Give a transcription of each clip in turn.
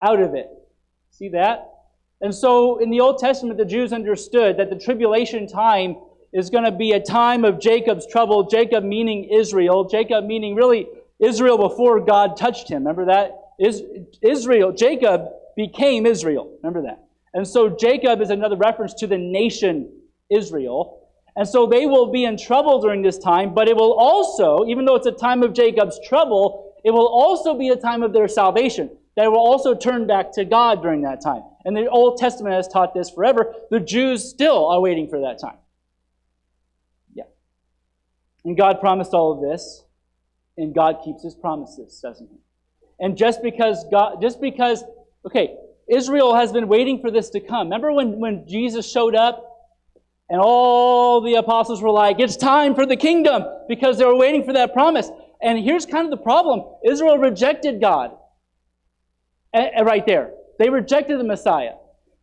out of it. See that? And so in the Old Testament, the Jews understood that the tribulation time is going to be a time of Jacob's trouble. Jacob meaning Israel. Jacob meaning really Israel before God touched him. Remember that? Israel, Jacob became Israel. Remember that? And so Jacob is another reference to the nation Israel. And so they will be in trouble during this time, but it will also, even though it's a time of Jacob's trouble, it will also be a time of their salvation. They will also turn back to God during that time. And the Old Testament has taught this forever. The Jews still are waiting for that time. Yeah. And God promised all of this, and God keeps His promises, doesn't He? And just because, Israel has been waiting for this to come. Remember when Jesus showed up and all the apostles were like, it's time for the kingdom, because they were waiting for that promise. And here's kind of the problem. Israel rejected God. Right there. They rejected the Messiah.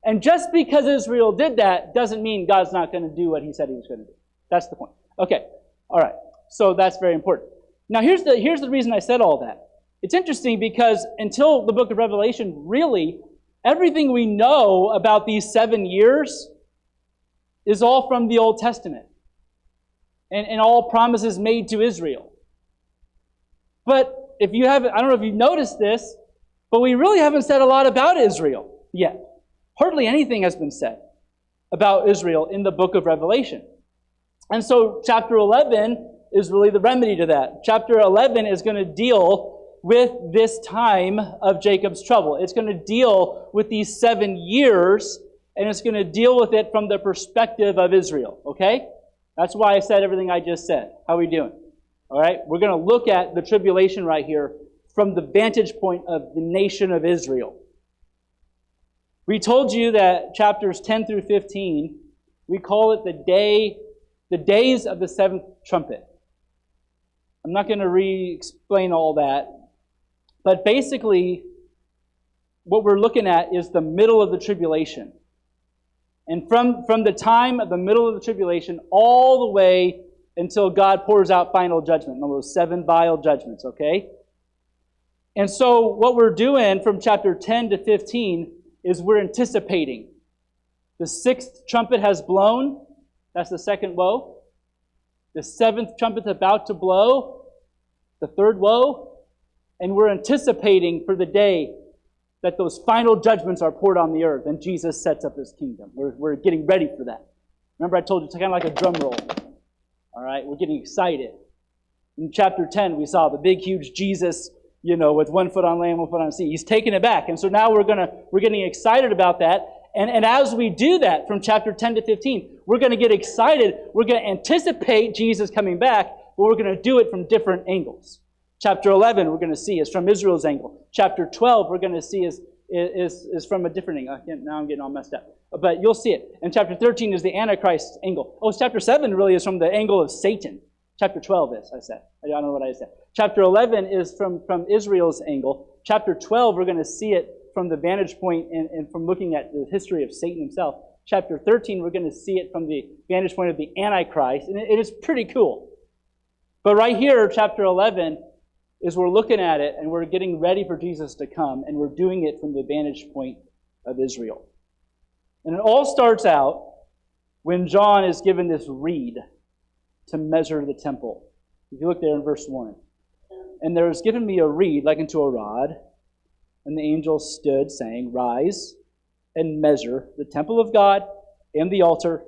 And just because Israel did that doesn't mean God's not going to do what He said He was going to do. That's the point. Okay. All right. So that's very important. Now here's the reason I said all that. It's interesting because until the book of Revelation, really, everything we know about these 7 years is all from the Old Testament. And all promises made to Israel. But if you haven't, I don't know if you've noticed this, but we really haven't said a lot about Israel yet. Hardly anything has been said about Israel in the book of Revelation. And so chapter 11 is really the remedy to that. Chapter 11 is going to deal with this time of Jacob's trouble. It's going to deal with these 7 years, and it's going to deal with it from the perspective of Israel. Okay? That's why I said everything I just said. How are we doing? All right? We're going to look at the tribulation right here from the vantage point of the nation of Israel. We told you that chapters 10 through 15, we call it the days of the seventh trumpet. I'm not going to re-explain all that, but basically what we're looking at is the middle of the tribulation. And from the time of the middle of the tribulation all the way until God pours out final judgment, those 7 vial judgments, okay? And so what we're doing from chapter 10 to 15 is we're anticipating. The 6th trumpet has blown. That's the second woe. The 7th trumpet's about to blow. The 3rd woe. And we're anticipating for the day that those final judgments are poured on the earth and Jesus sets up His kingdom. We're getting ready for that. Remember I told you it's kind of like a drum roll. All right, we're getting excited. In chapter 10 we saw the big huge Jesus, with 1 foot on land, 1 foot on sea. He's taking it back. And so now we're getting excited about that. And as we do that from chapter 10 to 15, we're going to get excited. We're going to anticipate Jesus coming back, but we're going to do it from different angles. Chapter 11, we're going to see is from Israel's angle. Chapter 12, we're going to see is from a different angle. Now I'm getting all messed up. But you'll see it. And chapter 13 is the Antichrist angle. Chapter 7 really is from the angle of Satan. Chapter 12 is, I said. I don't know what I said. Chapter 11 is from Israel's angle. Chapter 12, we're going to see it from the vantage point and from looking at the history of Satan himself. Chapter 13, we're going to see it from the vantage point of the Antichrist. And it is pretty cool. But right here, chapter 11, is we're looking at it and we're getting ready for Jesus to come, and we're doing it from the vantage point of Israel. And it all starts out when John is given this reed to measure the temple. If you look there in verse 1. And there was given me a reed like unto a rod, and the angel stood, saying, Rise and measure the temple of God and the altar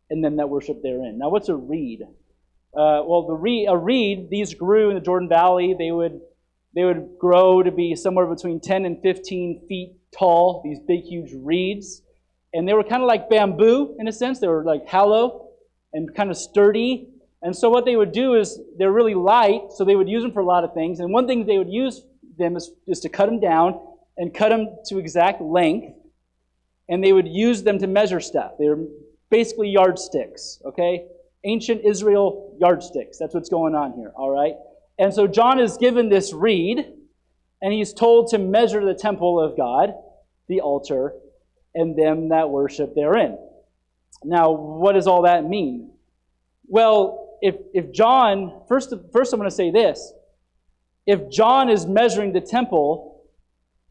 and them that worship therein. Now what's a reed? A reed, these grew in the Jordan Valley. They would grow to be somewhere between 10 and 15 feet tall, these big, huge reeds. And they were kind of like bamboo, in a sense. They were like hollow and kind of sturdy. And so what they would do is, they're really light, so they would use them for a lot of things. And one thing they would use them is to cut them down and cut them to exact length. And they would use them to measure stuff. They were basically yardsticks, okay? Ancient Israel yardsticks. That's what's going on here, all right? And so John is given this reed, and he's told to measure the temple of God, the altar, and them that worship therein. Now, what does all that mean? Well, if John, first I'm going to say this. If John is measuring the temple,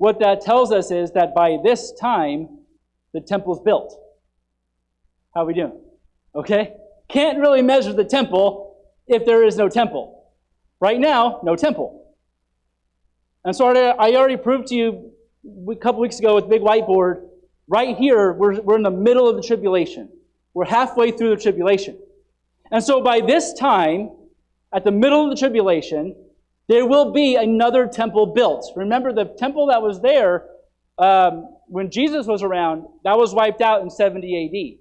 what that tells us is that by this time, the temple's built. How are we doing? Okay? Can't really measure the temple if there is no temple. Right now, no temple. And so I already proved to you a couple weeks ago with big whiteboard, right here, we're in the middle of the tribulation. We're halfway through the tribulation. And so by this time, at the middle of the tribulation, there will be another temple built. Remember, the temple that was there when Jesus was around, that was wiped out in 70 A.D.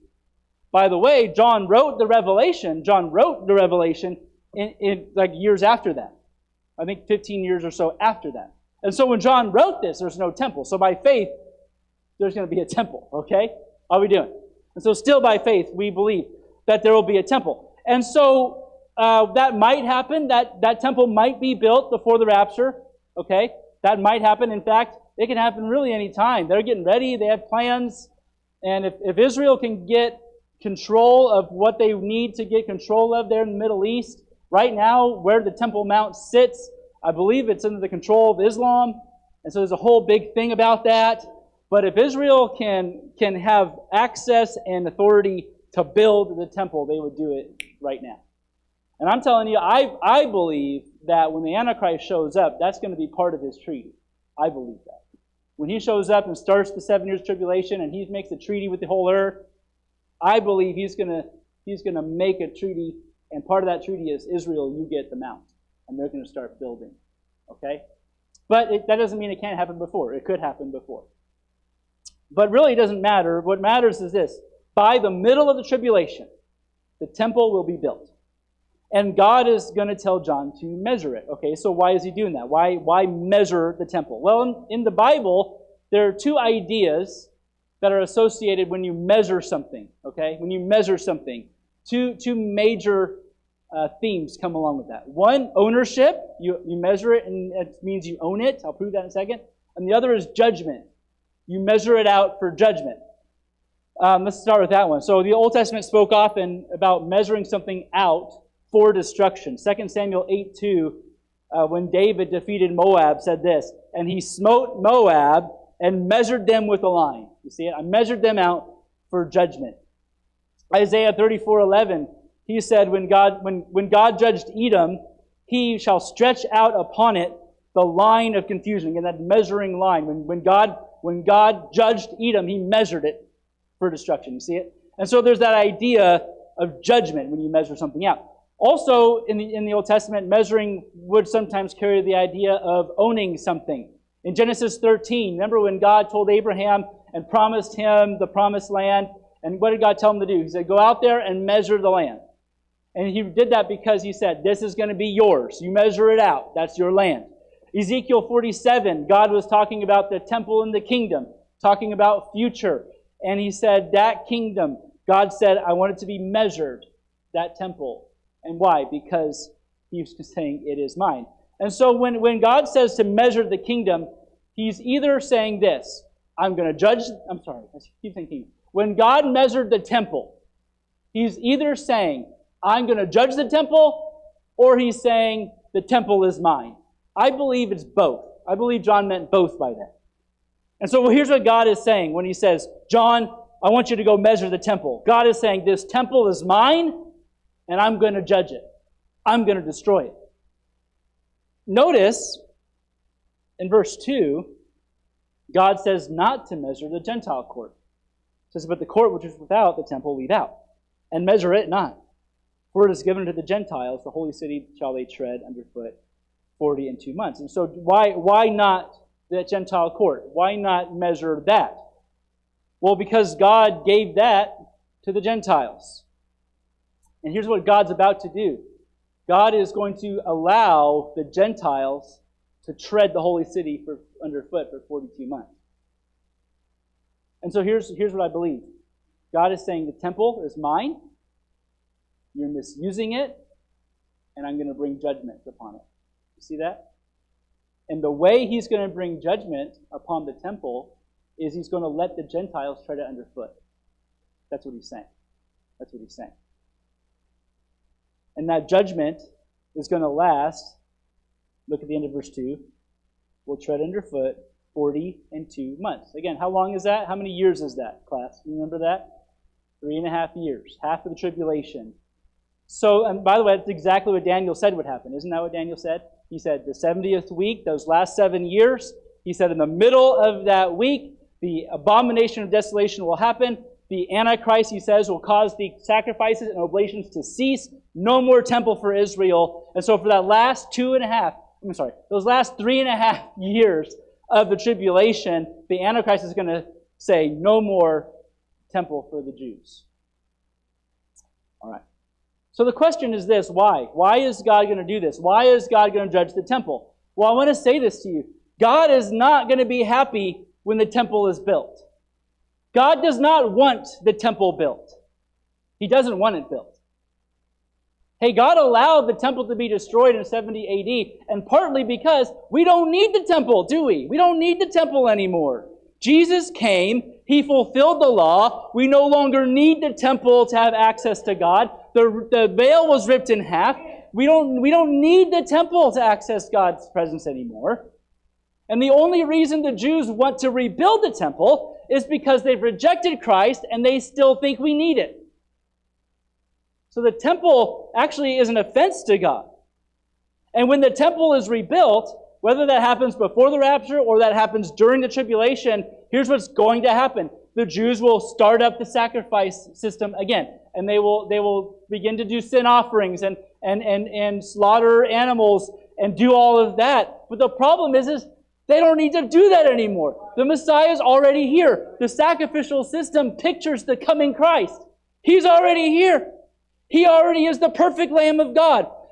By the way, John wrote the Revelation in like years after that. I think 15 years or so after that. And so when John wrote this, there's no temple. So by faith, there's going to be a temple. Okay? How are we doing? And so still by faith, we believe that there will be a temple. And so that might happen. That temple might be built before the rapture. Okay? That might happen. In fact, it can happen really any time. They're getting ready. They have plans. And if Israel can get control of what they need to get control of there in the Middle East, right now, where the Temple Mount sits, I believe it's under the control of Islam. And so there's a whole big thing about that. But if Israel can have access and authority to build the temple, they would do it right now. And I'm telling you, I believe that when the Antichrist shows up, that's going to be part of his treaty. I believe that. When he shows up and starts the 7 years tribulation and he makes a treaty with the whole earth, I believe he's going to make a treaty, and part of that treaty is Israel, you get the mount. And they're going to start building. Okay? But that doesn't mean it can't happen before. It could happen before. But really it doesn't matter. What matters is this. By the middle of the tribulation, the temple will be built. And God is going to tell John to measure it. Okay, so why is he doing that? Why measure the temple? Well, in the Bible, there are two ideas that are associated when you measure something. Okay, when you measure something. Two major themes come along with that. One, ownership. You measure it and it means you own it. I'll prove that in a second. And the other is judgment. You measure it out for judgment. Let's start with that one. So the Old Testament spoke often about measuring something out for destruction. 2 Samuel 8:2, when David defeated Moab, said this, and he smote Moab and measured them with a line. You see it? I measured them out for judgment. Isaiah 34:11, he said, when God judged Edom, he shall stretch out upon it the line of confusion. Again, that measuring line. When God judged Edom, he measured it for destruction. You see it? And so there's that idea of judgment when you measure something out. Also, in the Old Testament, measuring would sometimes carry the idea of owning something. In Genesis 13, remember when God told Abraham and promised him the promised land? And what did God tell him to do? He said, go out there and measure the land. And he did that because he said, this is going to be yours. You measure it out. That's your land. Ezekiel 47, God was talking about the temple and the kingdom, talking about future. And he said, that kingdom, God said, I want it to be measured, that temple. And why? Because he was saying, it is mine. And so when God says to measure the kingdom, he's either saying this, I'm going to judge, I keep thinking. When God measured the temple, he's either saying, I'm going to judge the temple, or he's saying, the temple is mine. I believe it's both. I believe John meant both by that. And so here's what God is saying when he says, John, I want you to go measure the temple. God is saying, this temple is mine, and I'm going to judge it. I'm going to destroy it. Notice, in verse 2, God says not to measure the Gentile court. It says, but the court which is without the temple leave out, and measure it not. For it is given to the Gentiles, the holy city shall they tread underfoot 42 months. And so why not the Gentile court? Why not measure that? Well, because God gave that to the Gentiles. And here's what God's about to do. God is going to allow the Gentiles to tread the holy city underfoot for 42 months. And so here's what I believe. God is saying the temple is mine. You're misusing it. And I'm going to bring judgment upon it. You see that? And the way he's going to bring judgment upon the temple is he's going to let the Gentiles tread it underfoot. That's what he's saying. That's what he's saying. And that judgment is going to last, look at the end of verse 2, will tread underfoot 42 months. Again, how long is that? How many years is that, class? You remember that? 3.5 years. Half of the tribulation. So, and by the way, that's exactly what Daniel said would happen. Isn't that what Daniel said? He said the 70th week, those last 7 years, he said in the middle of that week, the abomination of desolation will happen. The Antichrist, he says, will cause the sacrifices and oblations to cease. No more temple for Israel. And so for that last those last 3.5 years of the tribulation, the Antichrist is going to say no more temple for the Jews. All right. So the question is this, why? Why is God going to do this? Why is God going to judge the temple? Well, I want to say this to you. God is not going to be happy when the temple is built. God does not want the temple built. He doesn't want it built. Hey, God allowed the temple to be destroyed in 70 AD, and partly because we don't need the temple, do we? We don't need the temple anymore. Jesus came, He fulfilled the law. We no longer need the temple to have access to God. The veil was ripped in half. We don't need the temple to access God's presence anymore. And the only reason the Jews want to rebuild the temple is because they've rejected Christ and they still think we need it. So the temple actually is an offense to God. And when the temple is rebuilt, whether that happens before the rapture or that happens during the tribulation, here's what's going to happen. The Jews will start up the sacrifice system again. And they will begin to do sin offerings and slaughter animals and do all of that. But the problem is they don't need to do that anymore. The Messiah is already here. The sacrificial system pictures the coming Christ. He's already here. He already is the perfect Lamb of God.